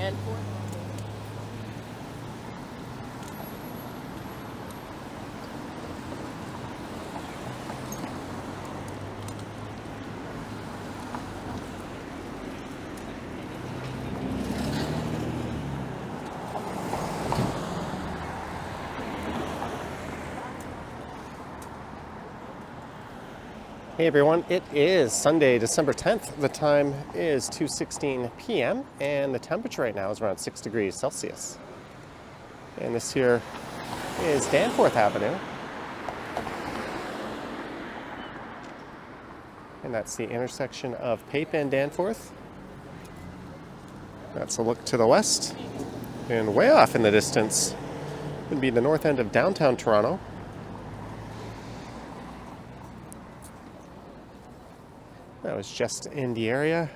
Danforth. Hey everyone, it is Sunday, December 10th. The time is 2:16 p.m. and the temperature right now is around 6 degrees Celsius. And this here is Danforth Avenue. And that's the intersection of Pape and Danforth. That's a look to the west. And way off in the distance would be the north end of downtown Toronto. I was just in the area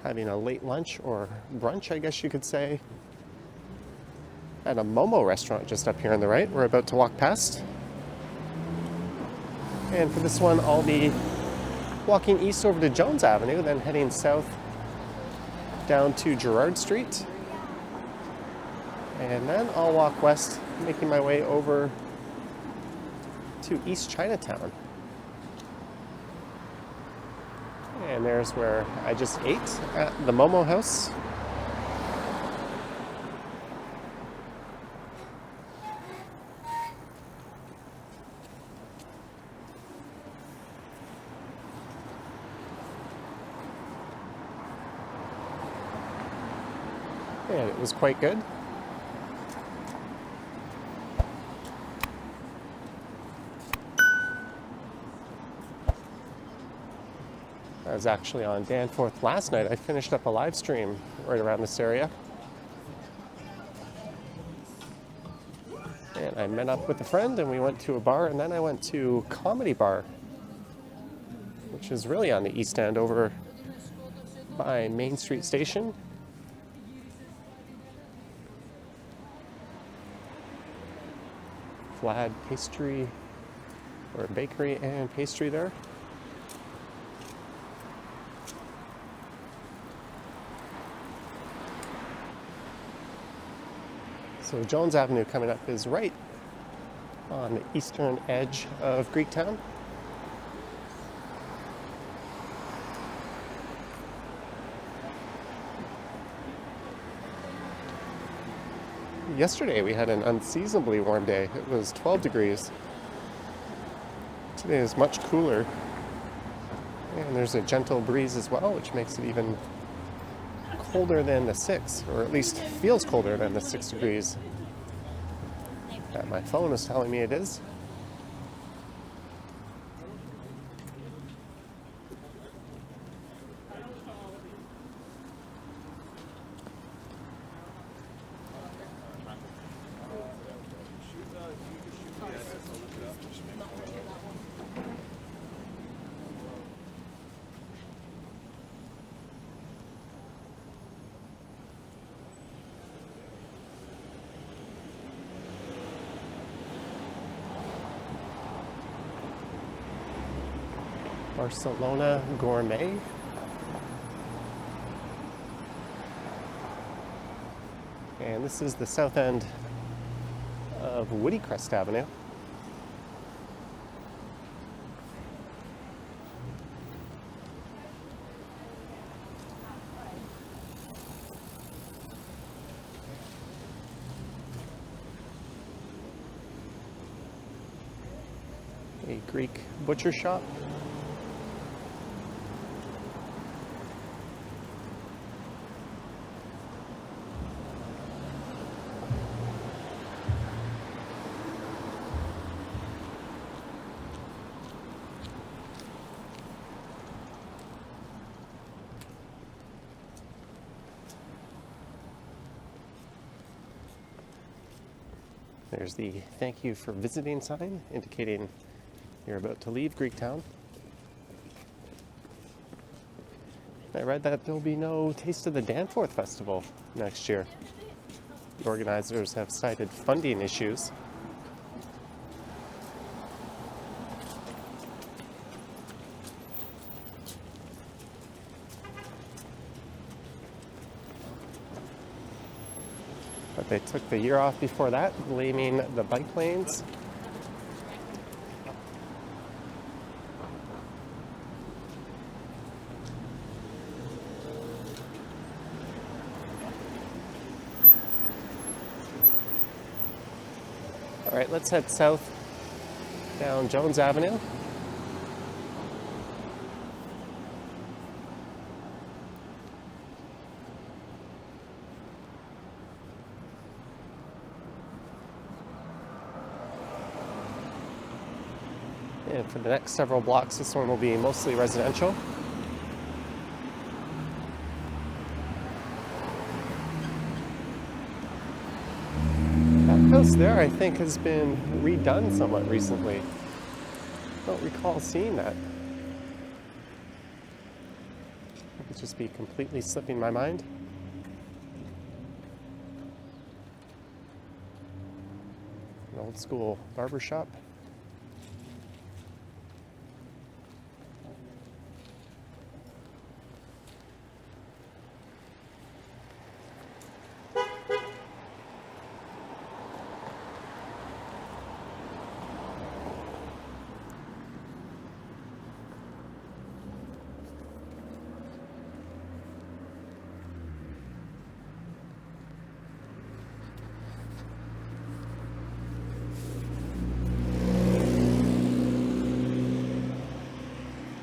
having a late lunch or brunch, I guess you could say, at a Momo restaurant just up here on the right. We're about to walk past. And for this one, I'll be walking east over to Jones Avenue, then heading south down to Gerrard Street. And then I'll walk west, making my way over to East Chinatown. And there's where I just ate at the Momo House. And it was quite good. I was actually on Danforth last night. I finished up a live stream right around this area. And I met up with a friend and we went to a bar, and then I went to Comedy Bar, which is really on the east end over by Main Street Station. Vlad Pastry, or bakery and pastry there. So Jones Avenue coming up is right on the eastern edge of Greektown. Yesterday we had an unseasonably warm day. It was 12 degrees. Today is much cooler. And there's a gentle breeze as well, which makes it even colder than the 6, or at least feels colder than the 6 degrees that my phone is telling me it is. Barcelona Gourmet. And this is the south end of Woodycrest Avenue. A Greek butcher shop. There's the thank you for visiting sign indicating you're about to leave Greektown. I read that there'll be no Taste of the Danforth Festival next year. The organizers have cited funding issues. But they took the year off before that, blaming the bike lanes. All right, let's head south down Jones Avenue. And for the next several blocks, this one will be mostly residential. That house there, I think, has been redone somewhat recently. I don't recall seeing that. It could just be completely slipping my mind. An old school barber shop.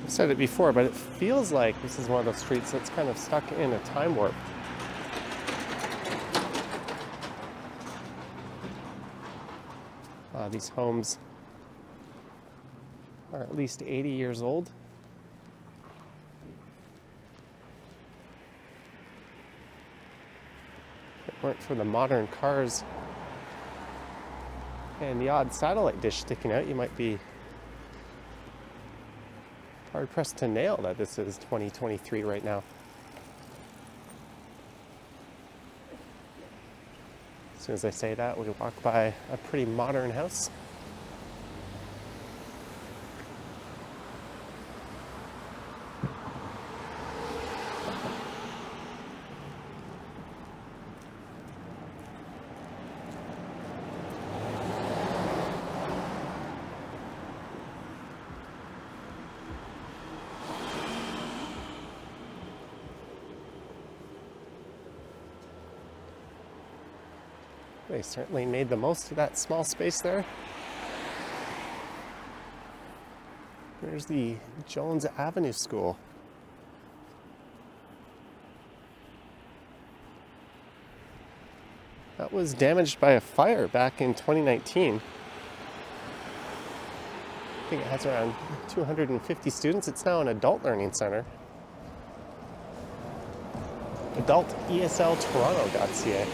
Said it before, but it feels like this is one of those streets that's kind of stuck in a time warp. These homes are at least 80 years old. If it weren't for the modern cars and the odd satellite dish sticking out, you might be hard-pressed to nail that this is 2023 right now. As soon as I say that, we walk by a pretty modern house. They certainly made the most of that small space there. There's the Jones Avenue School. That was damaged by a fire back in 2019. I think it has around 250 students. It's now an adult learning center. AdultESLToronto.ca.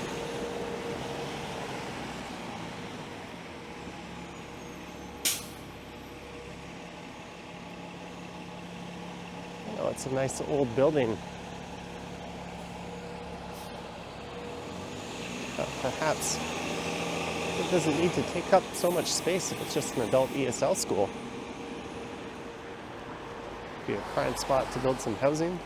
It's a nice old building. Perhaps it doesn't need to take up so much space if it's just an adult ESL school. Be a prime spot to build some housing.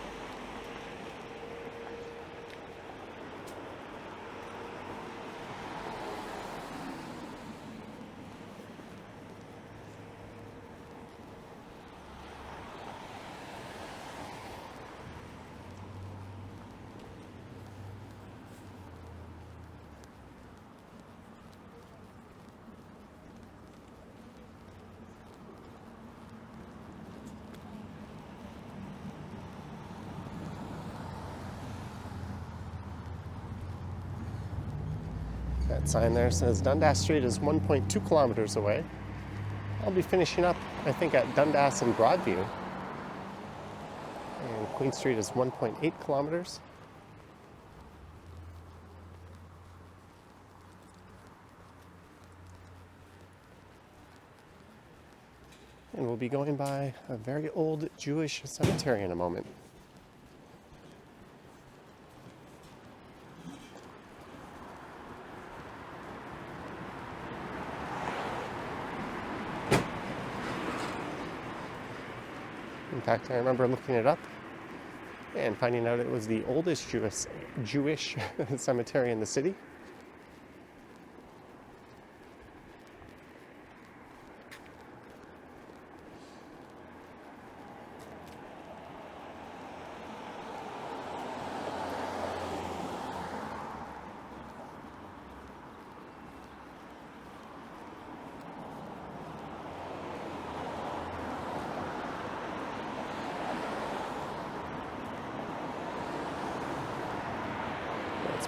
That sign there says Dundas Street is 1.2 kilometers away. I'll be finishing up, I think, at Dundas and Broadview. And Queen Street is 1.8 kilometers. And we'll be going by a very old Jewish cemetery in a moment. In fact, I remember looking it up and finding out it was the oldest Jewish cemetery in the city.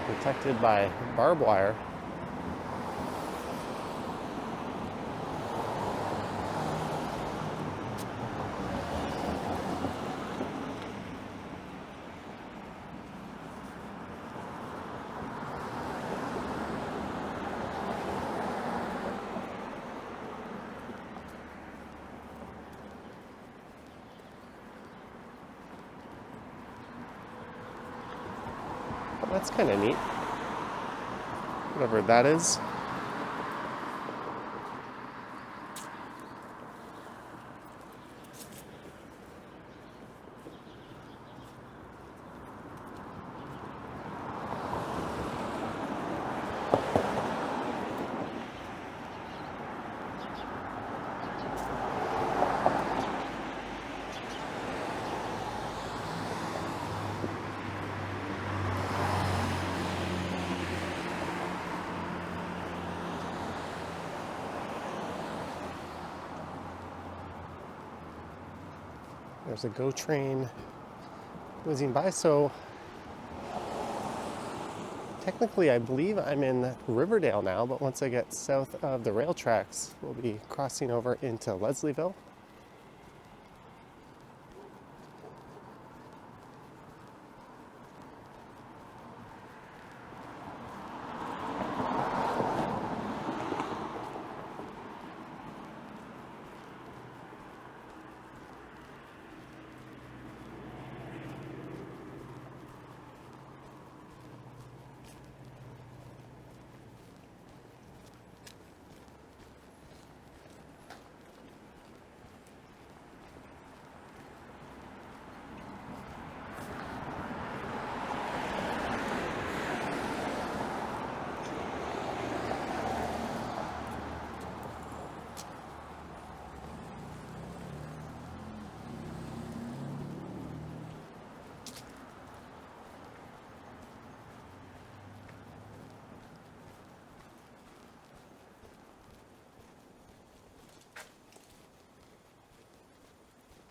protected by barbed wire. That's kind of neat. Whatever that is. There's a GO train whizzing by, so technically I believe I'm in Riverdale now, but once I get south of the rail tracks, we'll be crossing over into Leslieville.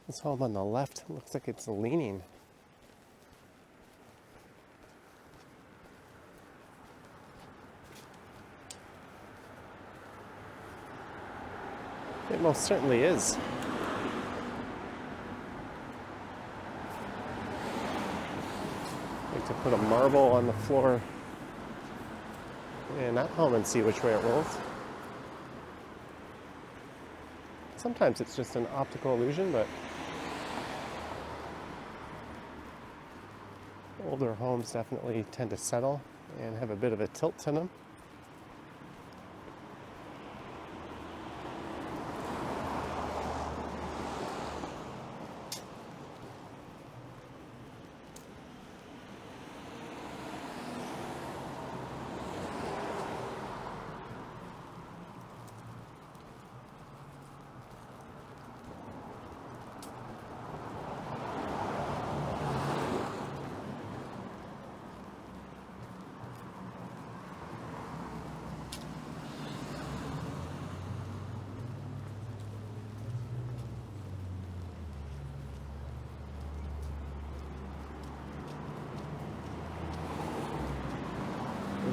This home on the left looks like it's leaning. It most certainly is. Like to put a marble on the floor in that home and see which way it rolls. Sometimes it's just an optical illusion, but older homes definitely tend to settle and have a bit of a tilt to them.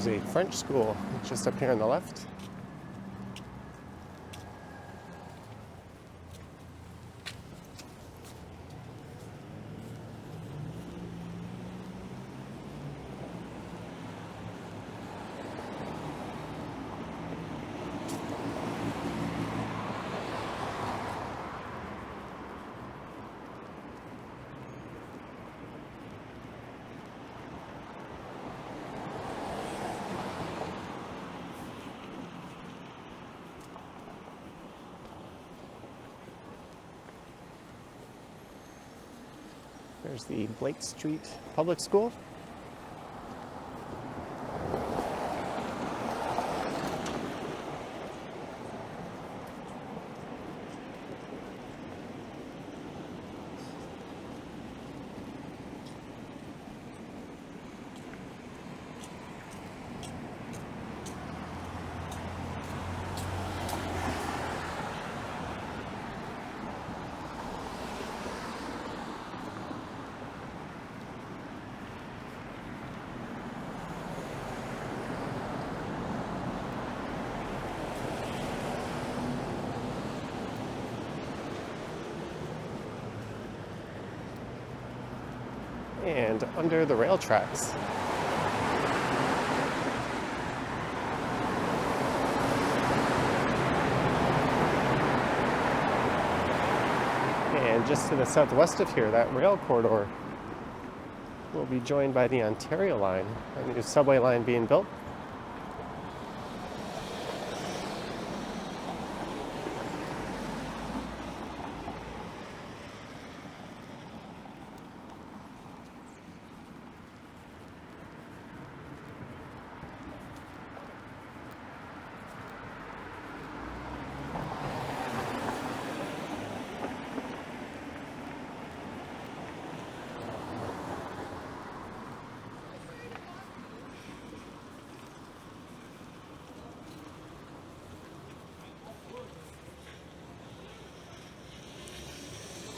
There's a French school just up here on the left. There's the Blake Street Public School. and under the rail tracks. And just to the southwest of here, that rail corridor will be joined by the Ontario line, a new subway line being built.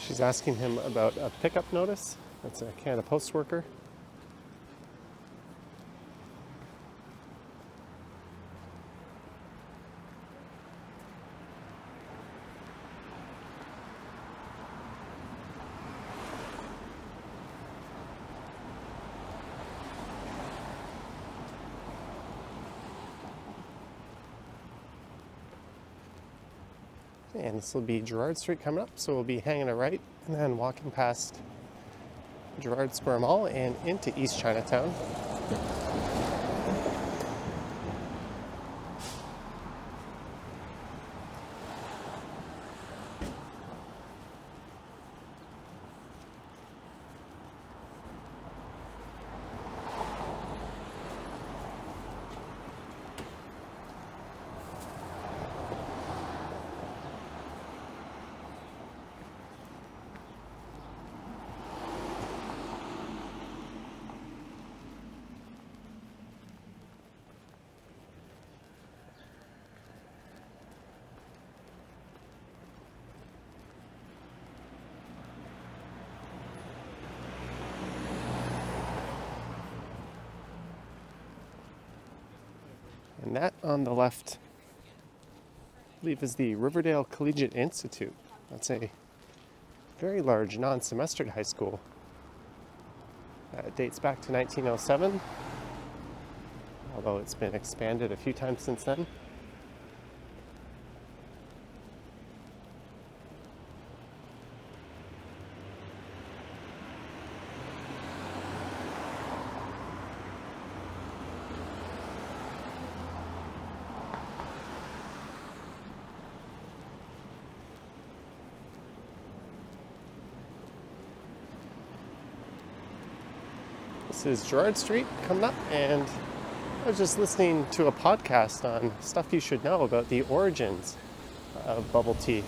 She's asking him about a pickup notice. That's a Canada Post worker. And this will be Gerrard Street coming up, so we'll be hanging a right and then walking past Gerrard Square Mall and into East Chinatown. And that on the left, I believe, is the Riverdale Collegiate Institute. That's a very large non-semestered high school. It dates back to 1907, although it's been expanded a few times since then. This is Gerrard Street coming up, and I was just listening to a podcast on stuff you should know about the origins of bubble tea.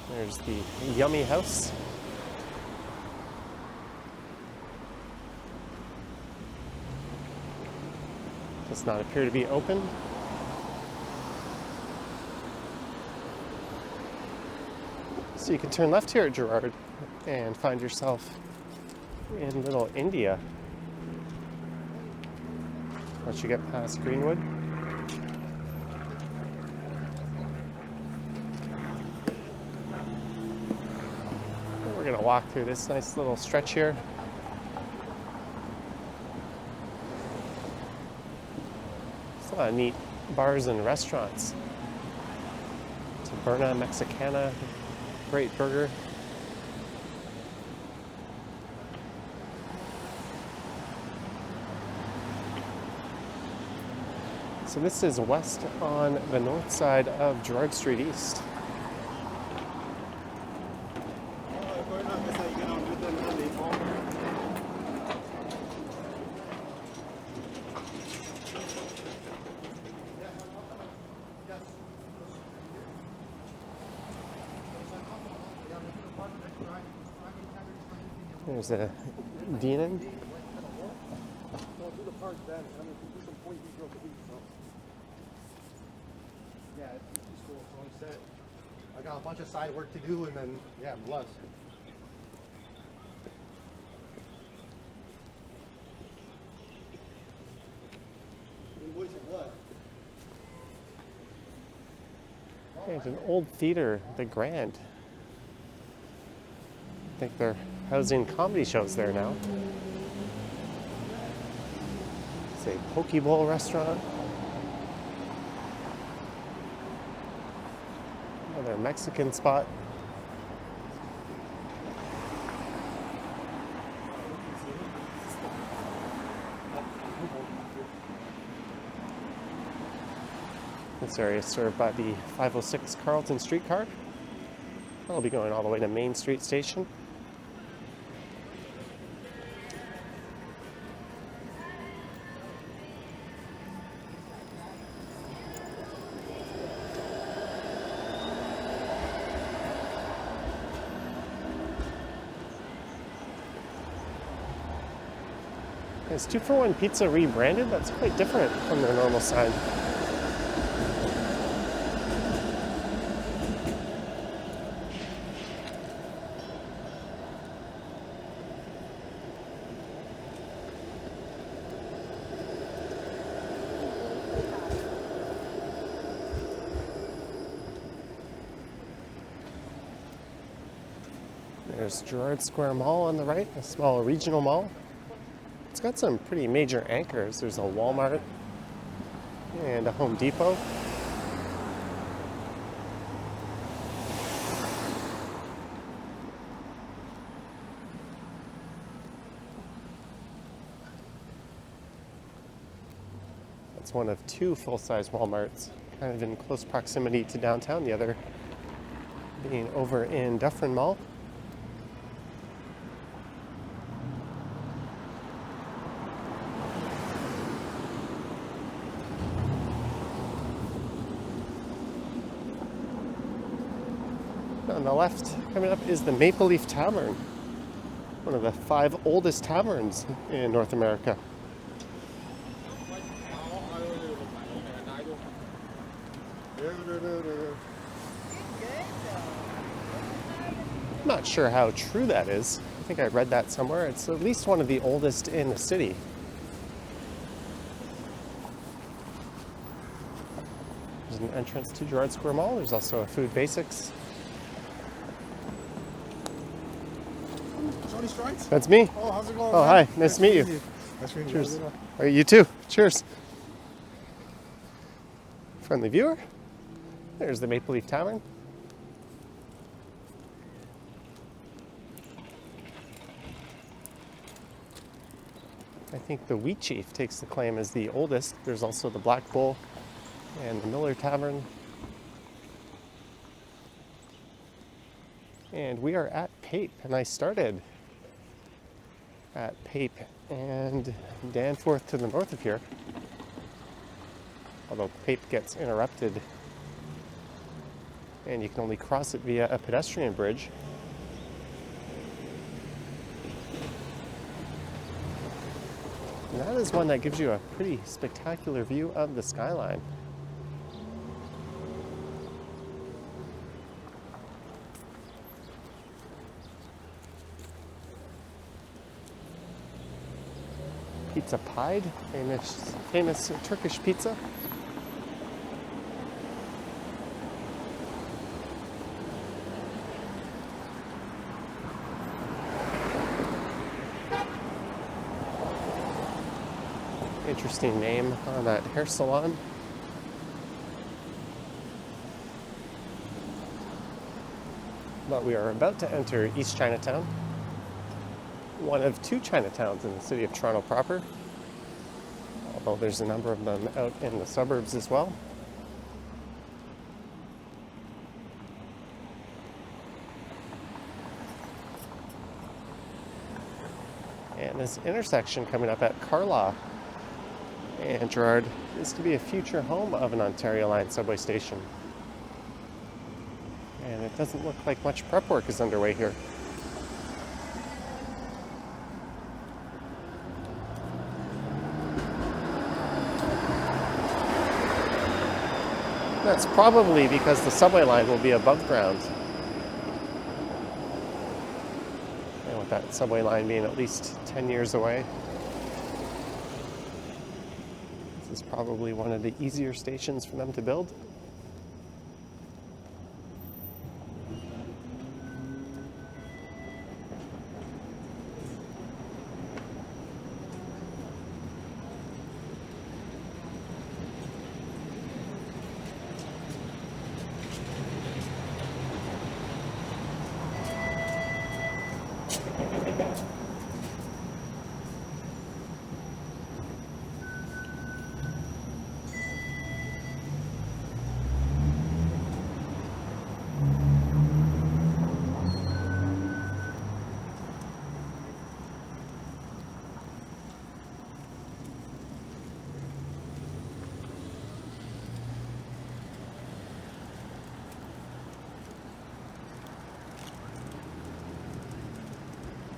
There's the Yummy House. Does not appear to be open. So you can turn left here at Gerrard and find yourself in Little India once you get past Greenwood. We're going to walk through this nice little stretch here. There's a lot of neat bars and restaurants. Taberna Mexicana, great burger. So this is west on the north side of Gerrard Street East. There's a Deanan. Yeah, it's peaceful. So I said, I got a bunch of side work to do, and then, yeah, I'm blessed. Invoice of what? There's an old theater, the Grand. I think they're housing comedy shows there now. It's a poke bowl restaurant. Another Mexican spot. This area is served by the 506 Carlton streetcar. I'll be going all the way to Main Street Station. Is 2-for-1 Pizza rebranded? That's quite different from their normal sign. There's Gerrard Square Mall on the right, a small regional mall. It's got some pretty major anchors. There's a Walmart and a Home Depot. It's one of two full-size Walmarts, kind of in close proximity to downtown, the other being over in Dufferin Mall. On the left, coming up, is the Maple Leaf Tavern, one of the 5 oldest taverns in North America. I'm not sure how true that is. I think I read that somewhere. It's at least one of the oldest in the city. There's an entrance to Gerrard Square Mall. There's also a Food Basics. That's me. Oh, how's it going? Oh, man? hi. Nice to meet you. Nice to meet you. Cheers. All right, you too. Cheers. Friendly viewer. There's the Maple Leaf Tavern. I think the Wheat Chief takes the claim as the oldest. There's also the Black Bull and the Miller Tavern. And we are at Pape, and I started at Pape and Danforth to the north of here. Although Pape gets interrupted and you can only cross it via a pedestrian bridge. And that is one that gives you a pretty spectacular view of the skyline. Pizza Pied, famous Turkish pizza. Interesting name on that hair salon. But we are about to enter East Chinatown, one of 2 Chinatowns in the city of Toronto proper, although there's a number of them out in the suburbs as well. And this intersection coming up at Carlaw and Gerrard is to be a future home of an Ontario Line subway station. And it doesn't look like much prep work is underway here. That's probably because the subway line will be above ground. And with that subway line being at least 10 years away, this is probably one of the easier stations for them to build.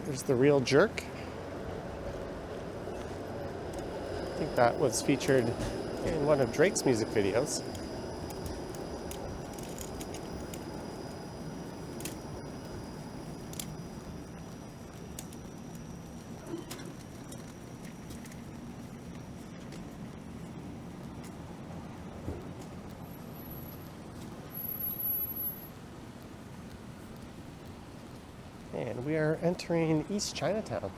There's the real jerk. I think that was featured in one of Drake's music videos. And we are entering East Chinatown.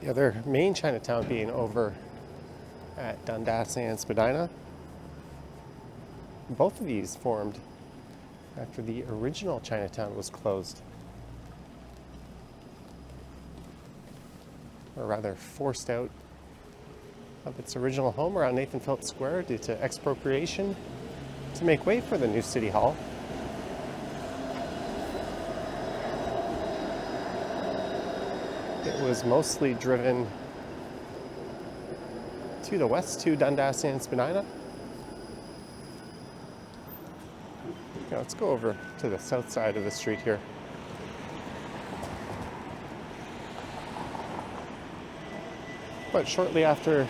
The other main Chinatown being over at Dundas and Spadina. Both of these formed after the original Chinatown was closed. Or rather, forced out of its original home around Nathan Phillips Square due to expropriation to make way for the new City Hall. It was mostly driven to the west to Dundas and Spadina. Now let's go over to the south side of the street here. But shortly after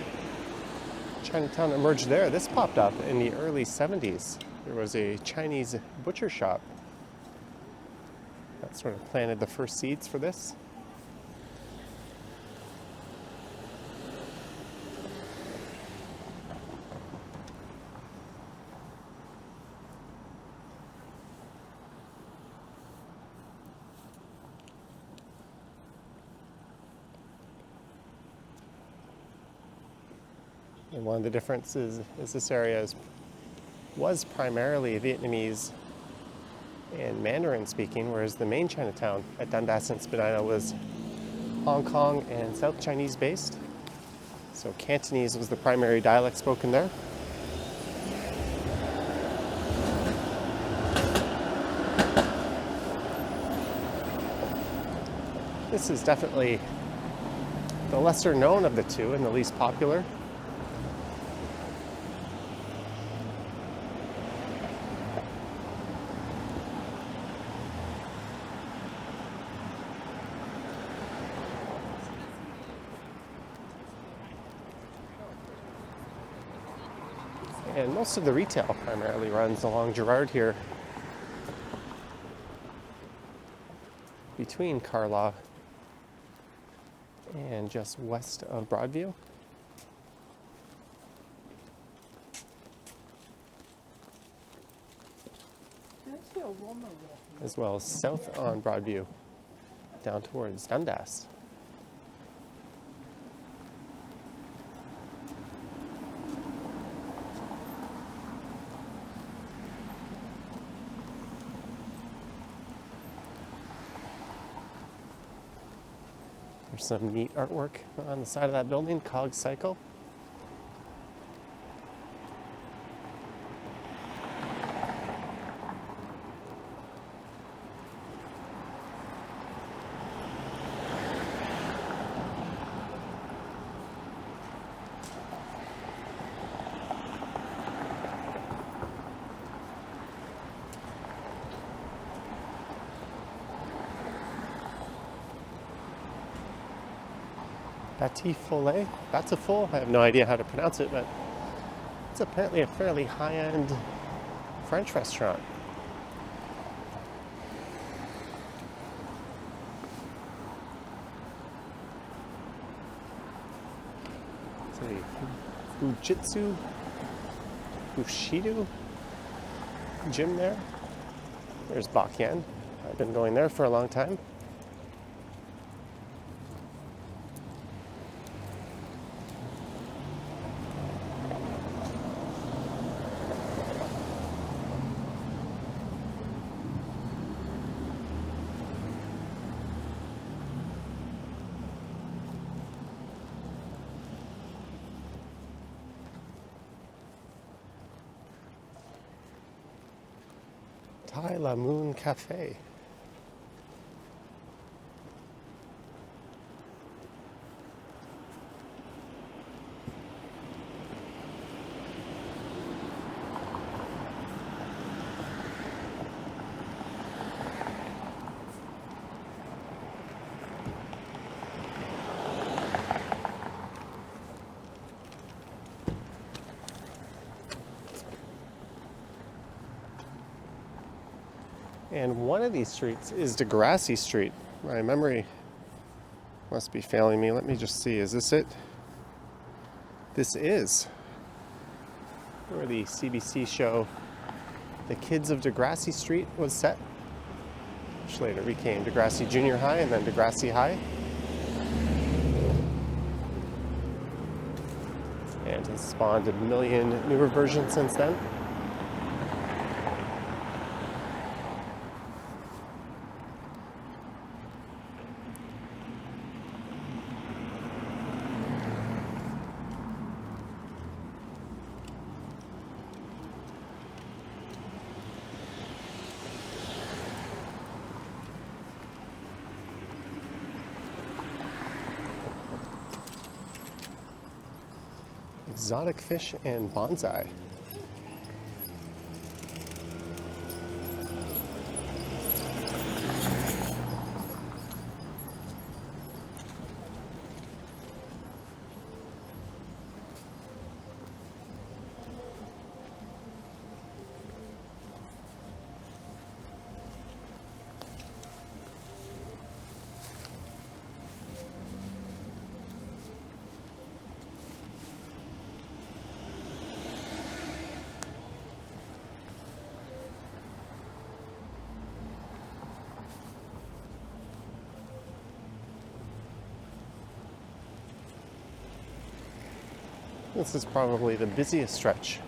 Chinatown emerged there, this popped up in the early 70s. There was a Chinese butcher shop that sort of planted the first seeds for this. And one of the differences is this area was primarily Vietnamese and Mandarin speaking, whereas the main Chinatown at Dundas and Spadina was Hong Kong and South Chinese based. So Cantonese was the primary dialect spoken there. This is definitely the lesser known of the two and the least popular. And most of the retail primarily runs along Gerrard here, between Carlaw and just west of Broadview. As well as south on Broadview, down towards Dundas. There's some neat artwork on the side of that building, Cog Cycle. Batiful, I have no idea how to pronounce it, but it's apparently a fairly high-end French restaurant. It's a Fujitsu, Bushido gym there. There's Bakyan. I've been going there for a long time. High La Moon Cafe. And one of these streets is Degrassi Street. My memory must be failing me. Let me just see. Is this it? This is where the CBC show The Kids of Degrassi Street was set, which later became Degrassi Junior High and then Degrassi High. And has spawned a million newer versions since then. Exotic fish and bonsai. This is probably the busiest stretch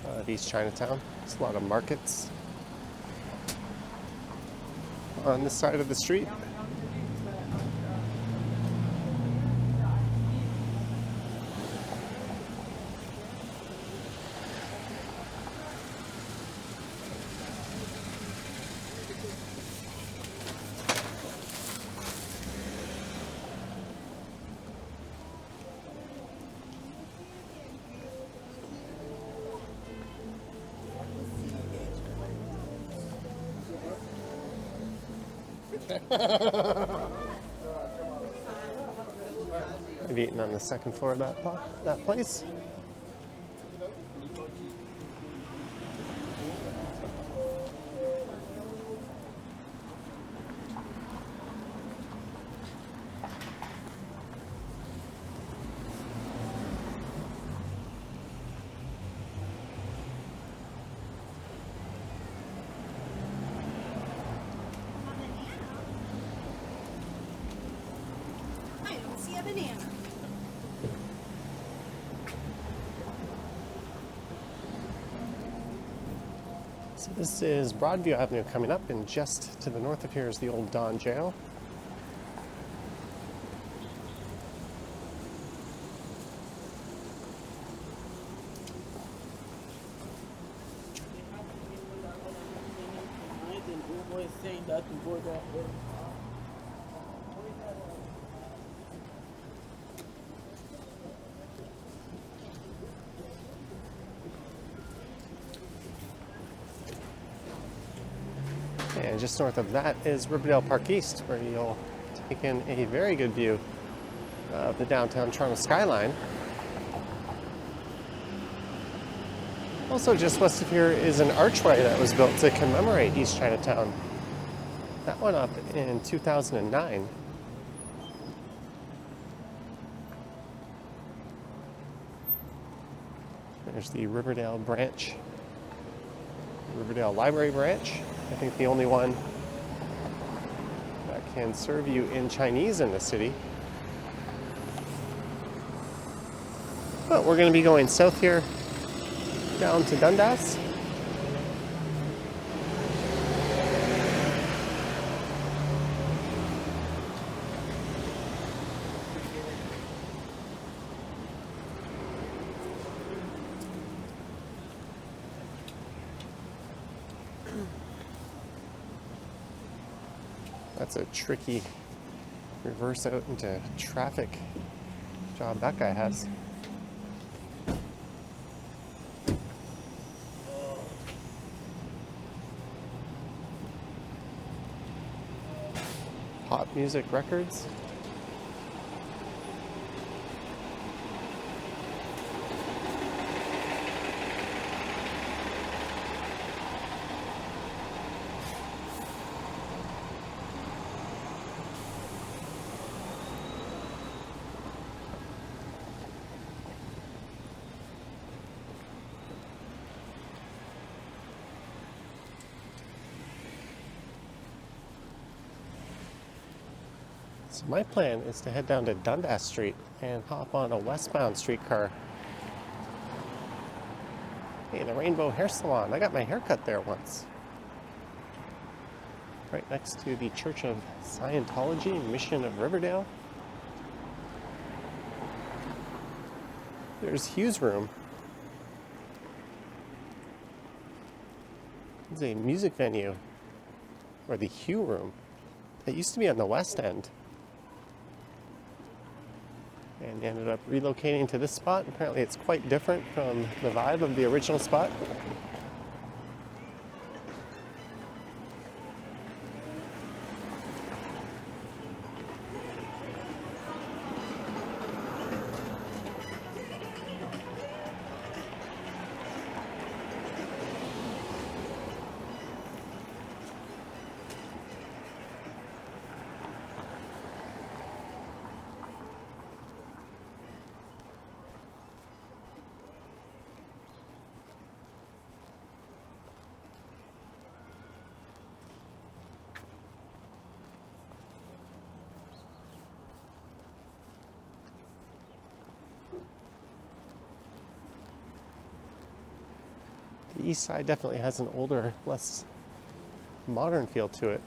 of East Chinatown. There's a lot of markets on this side of the street. I've eaten on the second floor of that place. So this is Broadview Avenue coming up, and just to the north of here is the old Don Jail. And just north of that is Riverdale Park East, where you'll take in a very good view of the downtown Toronto skyline. Also just west of here is an archway that was built to commemorate East Chinatown. That went up in 2009. There's the Riverdale branch, Riverdale Library branch. I think the only one that can serve you in Chinese in the city. But we're going to be going south here, down to Dundas. That's a tricky reverse out into traffic job that guy has. Pop music records. So my plan is to head down to Dundas Street and hop on a westbound streetcar. Hey, the Rainbow Hair Salon. I got my hair cut there once. Right next to the Church of Scientology, Mission of Riverdale. There's Hugh's Room. It's a music venue, or the Hugh Room. It used to be on the West End. And ended up relocating to this spot. Apparently it's quite different from the vibe of the original spot. The east side definitely has an older, less modern feel to it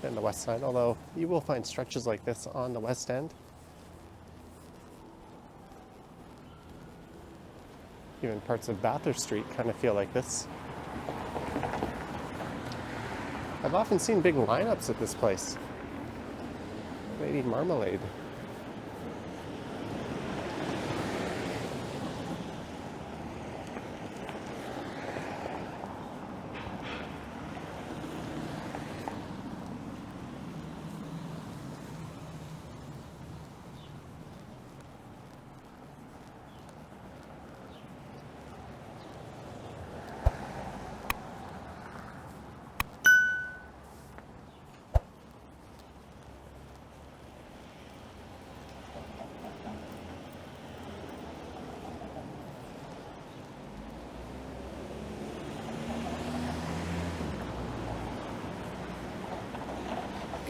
than the west side, although you will find stretches like this on the west end. Even parts of Bathurst Street kind of feel like this. I've often seen big lineups at this place. Lady Marmalade.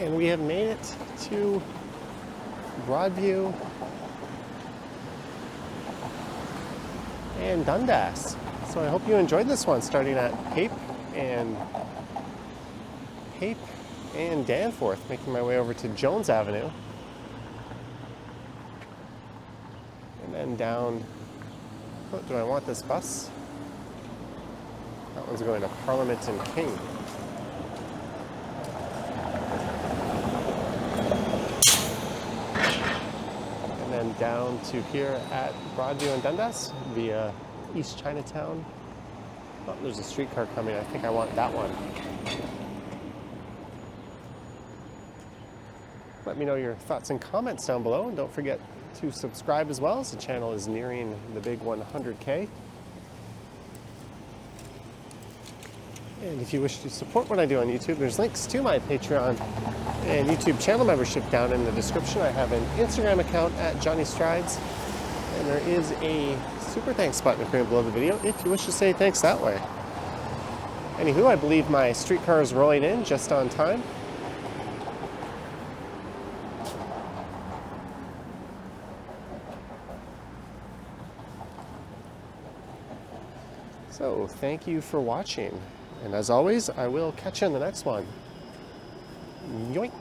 And we have made it to Broadview and Dundas. So I hope you enjoyed this one, starting at Pape and Danforth, making my way over to Jones Avenue. And then down, oh, do I want this bus? That one's going to Parliament and King. And down to here at Broadview and Dundas via East Chinatown. Oh, there's a streetcar coming. I think I want that one. Let me know your thoughts and comments down below, and don't forget to subscribe as well, as the channel is nearing the big 100K. And if you wish to support what I do on YouTube, there's links to my Patreon and YouTube channel membership down in the description. I have an Instagram account at Johnny Strides, and there is a super thanks button appearing below the video if you wish to say thanks that way. Anywho, I believe my streetcar is rolling in just on time. So, thank you for watching. And as always, I will catch you in the next one. Yoink!